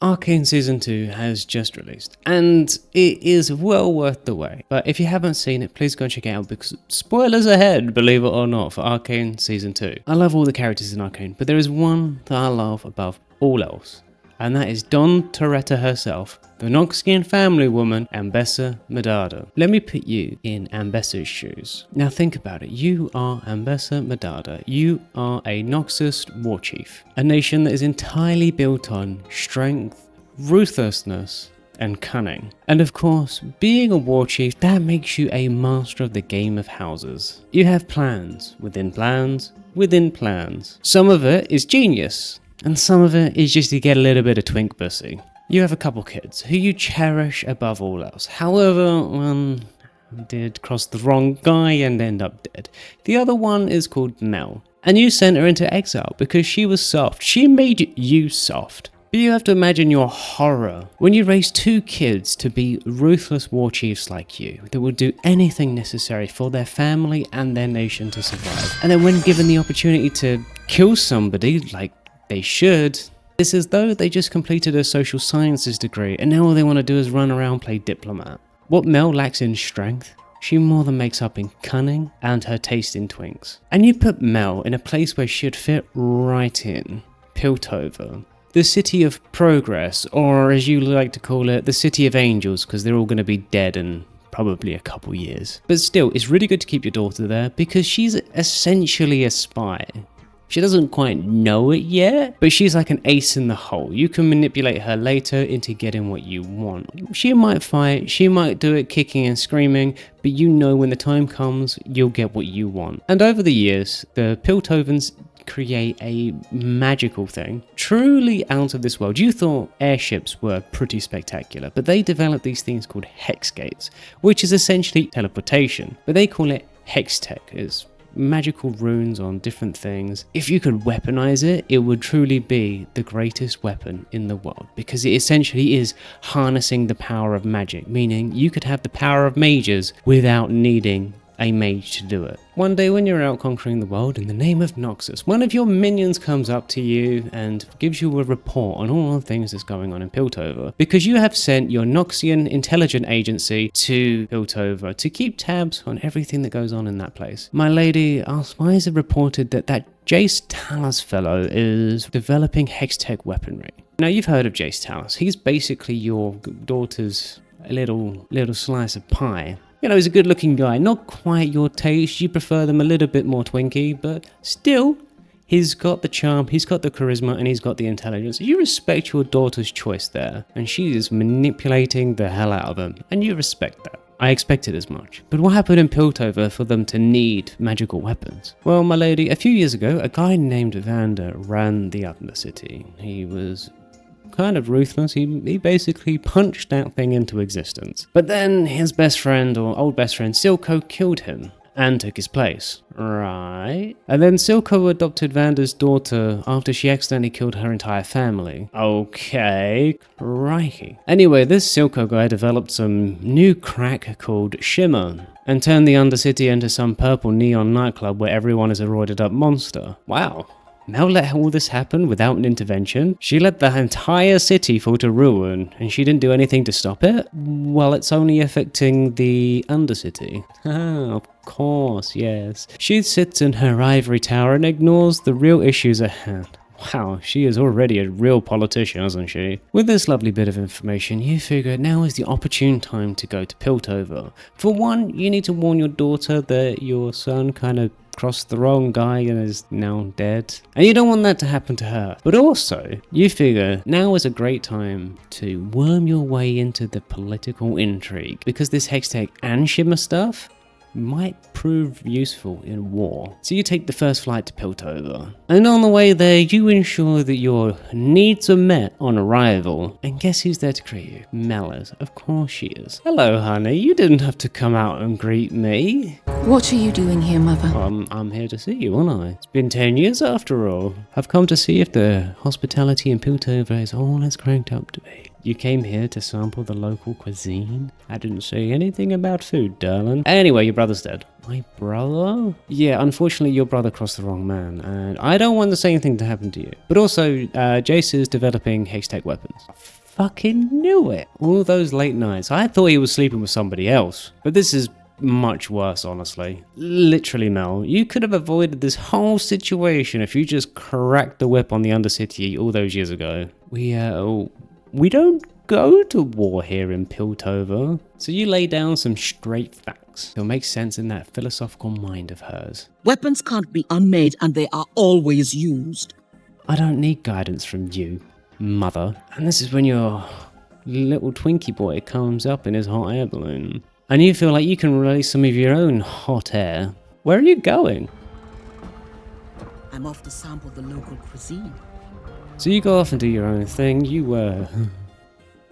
Arcane Season 2 has just released, and it is well worth the wait. But if you haven't seen it, please go and check it out, because spoilers ahead, believe it or not, for Arcane Season 2. I love all the characters in Arcane, but there is one that I love above all else, and that is Don Toretta herself, the Noxian family woman, Ambessa Medarda. Let me put you in Ambessa's shoes. Now think about it. You are Ambessa Medarda. You are a Noxus war chief. A nation that is entirely built on strength, ruthlessness, and cunning. And of course, being a war chief, that makes you a master of the game of houses. You have plans within plans within plans. Some of it is genius, and some of it is just to get a little bit of twink pussy. You have a couple kids who you cherish above all else. However, one did cross the wrong guy and end up dead. The other one is called Mel, and you sent her into exile because she was soft. She made you soft. But you have to imagine your horror when you raise two kids to be ruthless war chiefs like you, that will do anything necessary for their family and their nation to survive. And then when given the opportunity to kill somebody like they should, it's as though they just completed a social sciences degree and now all they want to do is run around play diplomat. What Mel lacks in strength, she more than makes up in cunning and her taste in twinks. And you put Mel in a place where she'd fit right in. Piltover. The city of progress, or as you like to call it, the city of angels, because they're all going to be dead in probably a couple years. But still, it's really good to keep your daughter there because she's essentially a spy. She doesn't quite know it yet, but she's like an ace in the hole. You can manipulate her later into getting what you want. She might fight, she might do it kicking and screaming, but you know when the time comes, you'll get what you want. And over the years, the Piltovans create a magical thing, truly out of this world. You thought airships were pretty spectacular, but they developed these things called hex gates, which is essentially teleportation, but they call it hex tech. It's magical runes on different things. If you could weaponize it, it would truly be the greatest weapon in the world, because it essentially is harnessing the power of magic, meaning you could have the power of mages without needing a mage to do it. One day when you're out conquering the world in the name of Noxus, one of your minions comes up to you and gives you a report on all the things that's going on in Piltover, because you have sent your Noxian intelligence agency to Piltover to keep tabs on everything that goes on in that place. My lady asked, why is it reported that Jace Talos fellow is developing hex-tech weaponry? Now you've heard of Jace Talos. He's basically your daughter's little slice of pie. You know, he's a good looking guy, not quite your taste, you prefer them a little bit more twinky, but still, he's got the charm, he's got the charisma, and he's got the intelligence. You respect your daughter's choice there, and she is manipulating the hell out of him, and you respect that. I expected as much. But what happened in Piltover for them to need magical weapons? Well, my lady, a few years ago, a guy named Vander ran the Undercity. He was kind of ruthless. He basically punched that thing into existence. But then his best friend, or old best friend, Silco, killed him and took his place. Right? And then Silco adopted Vander's daughter after she accidentally killed her entire family. Okay, crikey. Anyway, this Silco guy developed some new crack called Shimmer and turned the Undercity into some purple neon nightclub where everyone is a roided up monster. Wow. Mel let all this happen without an intervention? She let the entire city fall to ruin, and she didn't do anything to stop it? Well, it's only affecting the Undercity. Ah, of course, yes. She sits in her ivory tower and ignores the real issues at hand. Wow, she is already a real politician, isn't she? With this lovely bit of information, you figure now is the opportune time to go to Piltover. For one, you need to warn your daughter that your son kind of crossed the wrong guy and is now dead. And you don't want that to happen to her. But also, you figure now is a great time to worm your way into the political intrigue, because this Hextech and Shimmer stuff might prove useful in war. So you take the first flight to Piltover, and on the way there you ensure that your needs are met on arrival. And guess who's there to greet you? Mellors. Of course she is. Hello honey, you didn't have to come out and greet me. What are you doing here, Mother? I'm here to see you, aren't I? It's been 10 years after all. I've come to see if the hospitality in Piltover is all it's cranked up to be. You came here to sample the local cuisine? I didn't say anything about food, darling. Anyway, your brother brother's dead. My brother? Yeah, unfortunately your brother crossed the wrong man, and I don't want the same thing to happen to you. But also, Jace is developing Hextech weapons. I fucking knew it. All those late nights. I thought he was sleeping with somebody else. But this is much worse, honestly. Literally, Mel, you could have avoided this whole situation if you just cracked the whip on the Undercity all those years ago. We don't go to war here in Piltover. So you lay down some straight facts. It'll make sense in that philosophical mind of hers. Weapons can't be unmade, and they are always used. I don't need guidance from you, mother. And this is when your little Twinkie boy comes up in his hot air balloon. And you feel like you can release some of your own hot air. Where are you going? I'm off to sample the local cuisine. So you go off and do your own thing.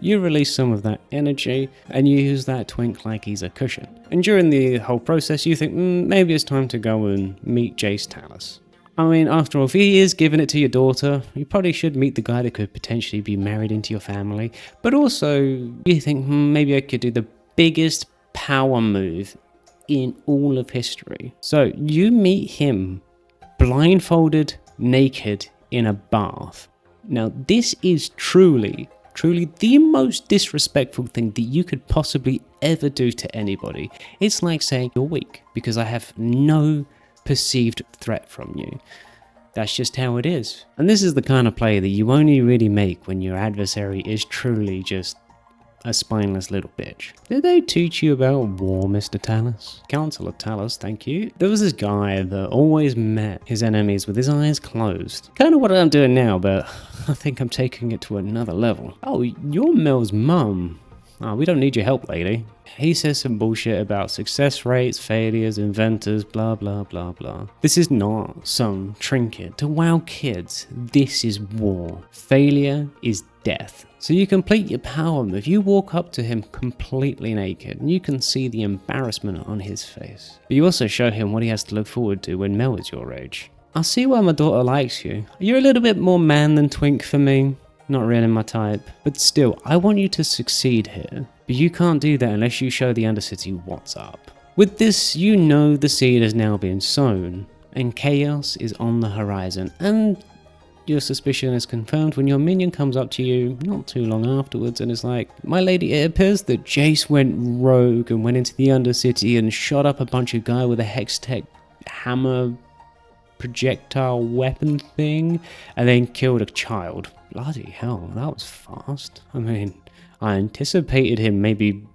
You release some of that energy and you use that twink like he's a cushion. And during the whole process you think, maybe it's time to go and meet Jace Talus. I mean, after all, if he is giving it to your daughter, you probably should meet the guy that could potentially be married into your family. But also, you think, maybe I could do the biggest power move in all of history. So you meet him blindfolded, naked, in a bath. Now, this is truly the most disrespectful thing that you could possibly ever do to anybody. It's like saying, you're weak because I have no perceived threat from you. That's just how it is. And this is the kind of play that you only really make when your adversary is truly just a spineless little bitch. Did they teach you about war, Mr. Talus? Counselor Talus, thank you. There was this guy that always met his enemies with his eyes closed. Kind of what I'm doing now, but I think I'm taking it to another level. Oh, you're Mel's mum. Oh, we don't need your help, lady. He says some bullshit about success rates, failures, inventors, blah, blah, blah, blah. This is not some trinket to wow kids. This is war. Failure is death. So you complete your power move. You walk up to him completely naked, and you can see the embarrassment on his face. But you also show him what he has to look forward to when Mel is your age. I see why my daughter likes you. You're a little bit more man than twink for me. Not really my type, but still, I want you to succeed here. But you can't do that unless you show the Undercity what's up. With this, you know the seed has now been sown, and chaos is on the horizon, and your suspicion is confirmed when your minion comes up to you not too long afterwards and is like, my lady, it appears that Jace went rogue and went into the Undercity and shot up a bunch of guys with a Hextech hammer projectile weapon thing and then killed a child. Bloody hell, that was fast. I mean, I anticipated him maybe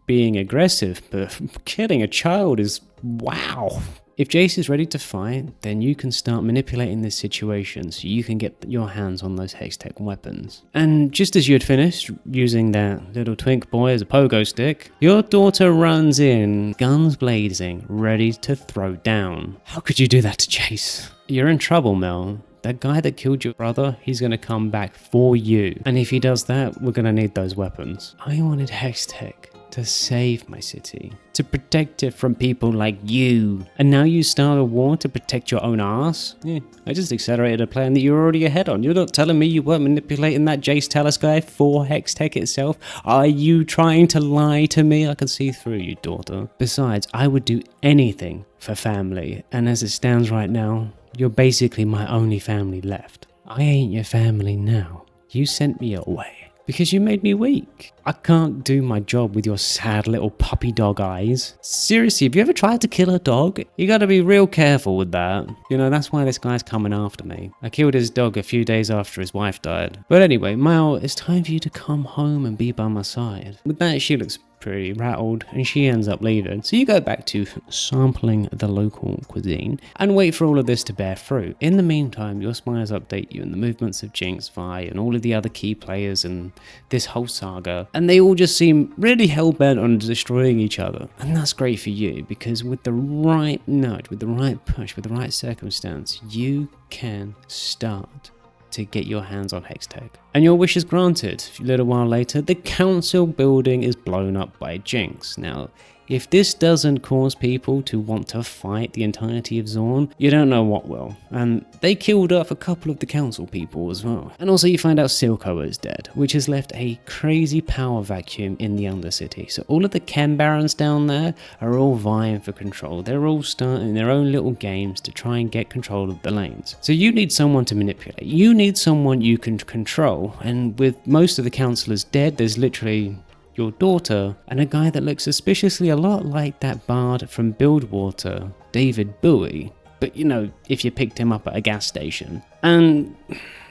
being aggressive, but killing a child is wow. If Jace is ready to fight, then you can start manipulating this situation so you can get your hands on those Hextech weapons. And just as you had finished using that little twink boy as a pogo stick, your daughter runs in, guns blazing, ready to throw down. How could you do that to Jace? You're in trouble, Mel. That guy that killed your brother, he's going to come back for you. And if he does that, we're going to need those weapons. I wanted Hextech to save my city, to protect it from people like you. And now you start a war to protect your own ass? Yeah, I just accelerated a plan that you're already ahead on. You're not telling me you weren't manipulating that Jace Talus guy for Hextech itself? Are you trying to lie to me? I can see through you, daughter. Besides, I would do anything for family. And as it stands right now, you're basically my only family left. I ain't your family now. You sent me away because you made me weak. I can't do my job with your sad little puppy dog eyes. Seriously, have you ever tried to kill a dog? You gotta be real careful with that. You know, that's why this guy's coming after me. I killed his dog a few days after his wife died. But anyway, Mel, it's time for you to come home and be by my side. With that, she looks pretty rattled and she ends up leaving. So you go back to sampling the local cuisine and wait for all of this to bear fruit. In the meantime, your spies update you on the movements of Jinx, Vi, and all of the other key players in this whole saga, and they all just seem really hell-bent on destroying each other. And that's great for you, because with the right nudge, with the right push, with the right circumstance, you can start to get your hands on Hextech. And your wish is granted. A little while later, the council building is blown up by Jinx. Now, If this doesn't cause people to want to fight the entirety of Zorn, you don't know what will. And they killed off a couple of the council people as well. And also you find out Silco is dead, which has left a crazy power vacuum in the Undercity. So all of the Chem Barons down there are all vying for control. They're all starting their own little games to try and get control of the lanes. So you need someone to manipulate. You need someone you can control. And with most of the councillors dead, there's literally your daughter and a guy that looks suspiciously a lot like that bard from Buildwater, David Bowie. But you know, if you picked him up at a gas station. And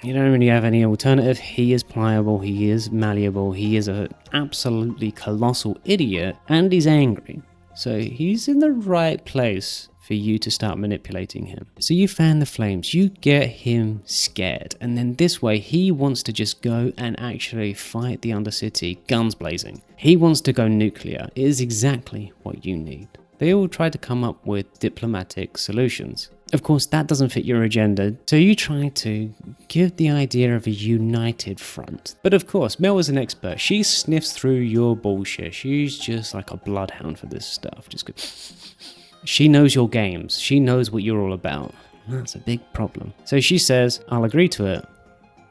you don't really have any alternative. He is pliable, he is malleable, he is an absolutely colossal idiot, and he's angry. So he's in the right place for you to start manipulating him. So you fan the flames, you get him scared, and then this way he wants to just go and actually fight the Undercity, guns blazing. He wants to go nuclear. It is exactly what you need. They all try to come up with diplomatic solutions. Of course, that doesn't fit your agenda, so you try to give the idea of a united front. But of course, Mel is an expert. She sniffs through your bullshit. She's just like a bloodhound for this stuff. Just go. She knows your games. She knows what you're all about. That's a big problem. So she says, I'll agree to it,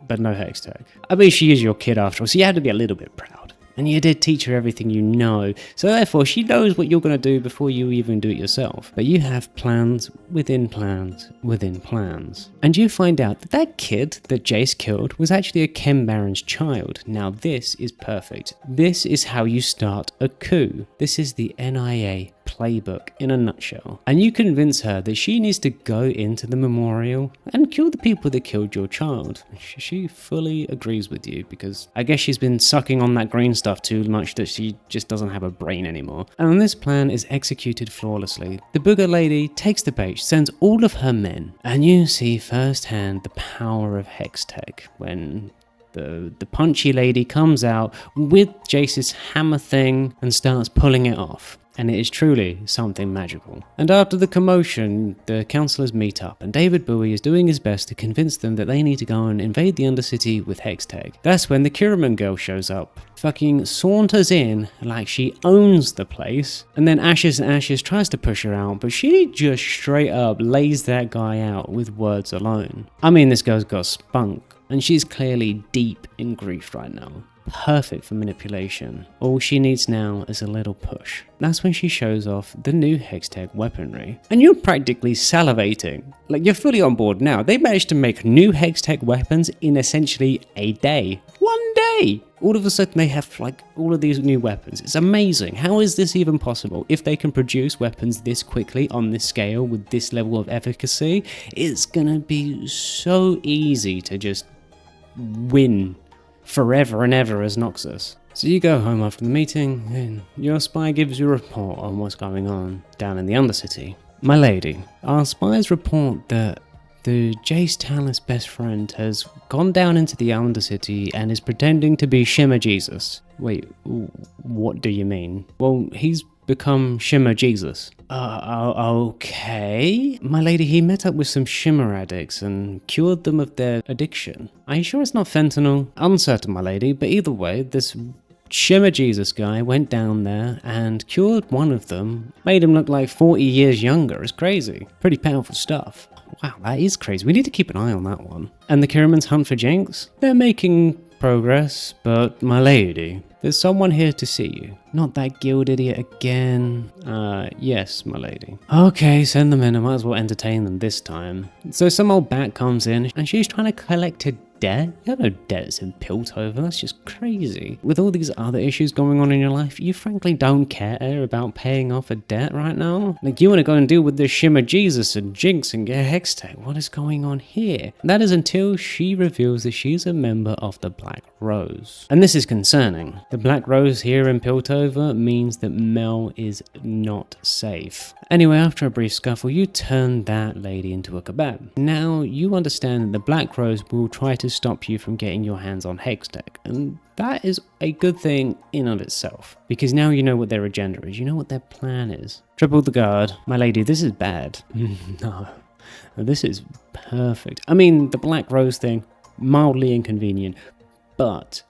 but no hex tag. I mean, she is your kid after all, so you had to be a little bit proud. And you did teach her everything you know, so therefore she knows what you're going to do before you even do it yourself. But you have plans within plans within plans. And you find out that that kid that Jace killed was actually a Chem Baron's child. Now this is perfect. This is how you start a coup. This is the NIA playbook in a nutshell. And you convince her that she needs to go into the memorial and kill the people that killed your child. She fully agrees with you because I guess she's been sucking on that green stuff too much that she just doesn't have a brain anymore. And this plan is executed flawlessly. The booger lady takes the bait, sends all of her men, and you see firsthand the power of hex tech when the punchy lady comes out with Jace's hammer thing and starts pulling it off. And it is truly something magical. And after the commotion, the councillors meet up, and David Bowie is doing his best to convince them that they need to go and invade the Undercity with Hextag. That's when the Kiraman girl shows up, fucking saunters in like she owns the place, and then Ashes and Ashes tries to push her out, but she just straight up lays that guy out with words alone. I mean, this girl's got spunk, and she's clearly deep in grief right now. Perfect for manipulation. All she needs now is a little push. That's when she shows off the new Hextech weaponry. And you're practically salivating. Like, you're fully on board now. They managed to make new Hextech weapons in essentially a day. One day! All of a sudden they have like all of these new weapons. It's amazing. How is this even possible? If they can produce weapons this quickly on this scale with this level of efficacy, it's gonna be so easy to just win forever and ever as Noxus. So you go home after the meeting, and your spy gives you a report on what's going on down in the Undercity. My lady, our spies report that the Jace Talon's best friend has gone down into the Undercity and is pretending to be Shimmer Jesus. Wait, what do you mean? Well, he's become Shimmer Jesus. Okay. My lady, he met up with some Shimmer addicts and cured them of their addiction. Are you sure it's not fentanyl? Uncertain, my lady, but either way, this Shimmer Jesus guy went down there and cured one of them, made him look like 40 years younger. It's crazy. Pretty powerful stuff. Wow, that is crazy. We need to keep an eye on that one. And the Kiramans hunt for Jinx? They're making progress, but my lady, there's someone here to see you. Not that guild idiot again. Yes, my lady. Okay, send them in. I might as well entertain them this time. So some old bat comes in and she's trying to collect a debt? You have no debts in Piltover, that's just crazy. With all these other issues going on in your life, you frankly don't care about paying off a debt right now? Like, you want to go and deal with this Shimmer Jesus and Jinx and get Hextech. What is going on here? That is until she reveals that she's a member of the Black Rose. And this is concerning. The Black Rose here in Piltover means that Mel is not safe. Anyway, after a brief scuffle, you turn that lady into a kebab. Now, you understand that the Black Rose will try to stop you from getting your hands on Hextech, and that is a good thing in of itself, because now you know what their agenda is, you know what their plan is. Triple the guard. My lady, this is bad. No, this is perfect. I mean, the Black Rose thing, mildly inconvenient, but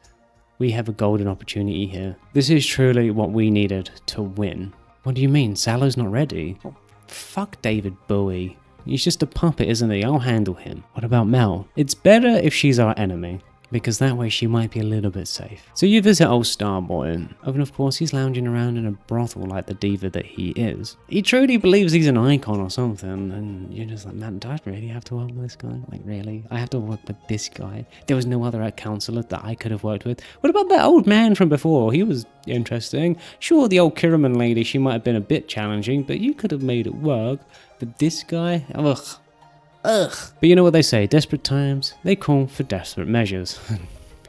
we have a golden opportunity here. This is truly what we needed to win. What do you mean? Sallow's not ready? Oh, fuck David Bowie. He's just a puppet, isn't he? I'll handle him. What about Mel? It's better if she's our enemy, because that way she might be a little bit safe. So you visit old Starboy, and of course he's lounging around in a brothel like the diva that he is. He truly believes he's an icon or something, and you're just like, man, do I really have to work with this guy? Like, really? I have to work with this guy? There was no other counselor that I could have worked with? What about that old man from before? He was interesting. Sure, the old Kiraman lady, she might have been a bit challenging, but you could have made it work. But this guy? Ugh. Ugh. But you know what they say, desperate times, they call for desperate measures.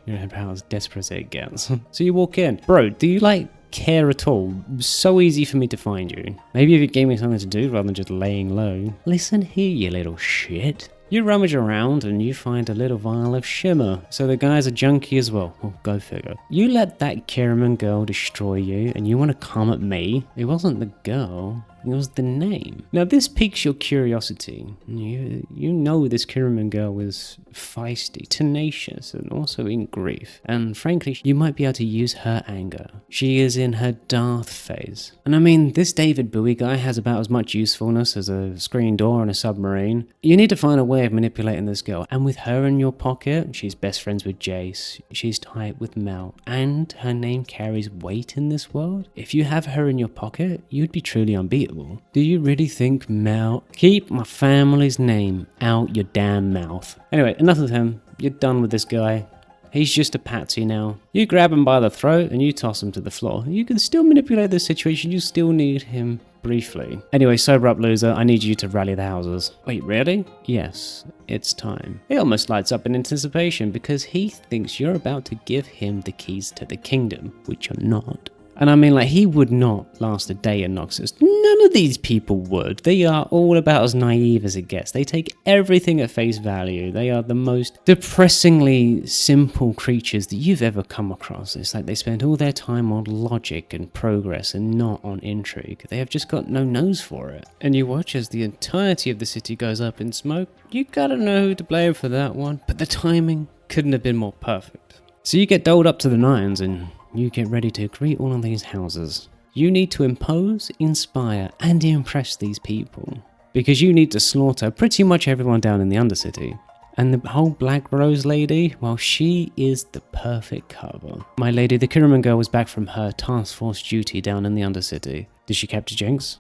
You know how desperate it gets. So you walk in. Bro, do you care at all? So easy for me to find you. Maybe if you gave me something to do rather than just laying low. Listen here, you little shit. You rummage around and you find a little vial of shimmer. So the guy's a junkie as well. Well, go figure. You let that Kiraman girl destroy you and you want to come at me? It wasn't the girl. It was the name. Now this piques your curiosity. You know this Kiraman girl is feisty, tenacious, and also in grief. And frankly, you might be able to use her anger. She is in her Darth phase. And I mean, this David Bowie guy has about as much usefulness as a screen door on a submarine. You need to find a way of manipulating this girl. And with her in your pocket, she's best friends with Jace. She's tight with Mel. And her name carries weight in this world. If you have her in your pocket, you'd be truly unbeatable. Do you really think Mel? Keep my family's name out your damn mouth. Anyway, enough of him. You're done with this guy. He's just a patsy now. You grab him by the throat and you toss him to the floor. You can still manipulate the situation. You still need him briefly. Anyway, sober up, loser. I need you to rally the houses. Wait, really? Yes, it's time. He almost lights up in anticipation because he thinks you're about to give him the keys to the kingdom, which you're not. And I mean, he would not last a day in Noxus. None of these people would. They are all about as naive as it gets. They take everything at face value. They are the most depressingly simple creatures that you've ever come across. It's like they spend all their time on logic and progress and not on intrigue. They have just got no nose for it. And you watch as the entirety of the city goes up in smoke. You gotta know who to blame for that one. But the timing couldn't have been more perfect. So you get doled up to the nines and you get ready to greet all of these houses. You need to impose, inspire, and impress these people. Because you need to slaughter pretty much everyone down in the Undercity. And the whole Black Rose lady, well, she is the perfect cover. My lady, the Kiraman girl, was back from her task force duty down in the Undercity. Did she capture Jinx?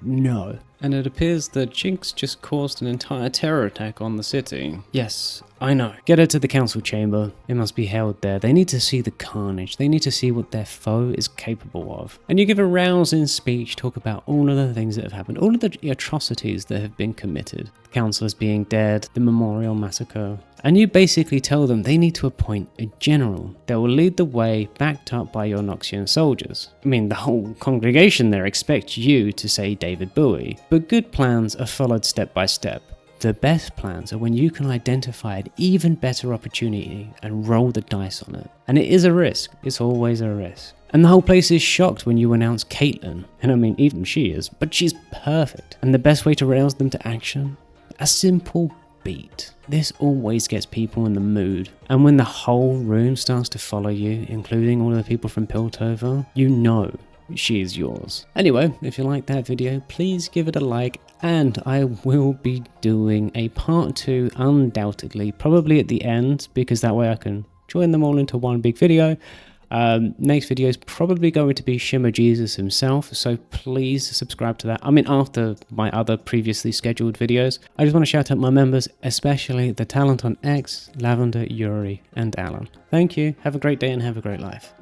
No. And it appears that Jinx just caused an entire terror attack on the city. Yes, I know. Get her to the council chamber. It must be held there. They need to see the carnage. They need to see what their foe is capable of. And you give a rousing speech, talk about all of the things that have happened, all of the atrocities that have been committed. The councillors being dead, the memorial massacre. And you basically tell them they need to appoint a general that will lead the way, backed up by your Noxian soldiers. I mean, the whole congregation there expects you to say David Bowie. But good plans are followed step by step. The best plans are when you can identify an even better opportunity and roll the dice on it. And it is a risk. It's always a risk. And the whole place is shocked when you announce Caitlyn. And I mean, even she is, but she's perfect. And the best way to rouse them to action? A simple beat. This always gets people in the mood. And when the whole room starts to follow you, including all of the people from Piltover, you know she is yours. Anyway, if you like that video, please give it a like, and I will be doing a part 2 undoubtedly, probably at the end, because that way I can join them all into one big video. Next video is probably going to be Shimmer Jesus himself, so please subscribe to that. I mean, after my other previously scheduled videos. I just want to shout out my members, especially the Talent on X, Lavender, Yuri, and Alan. Thank you, have a great day and have a great life.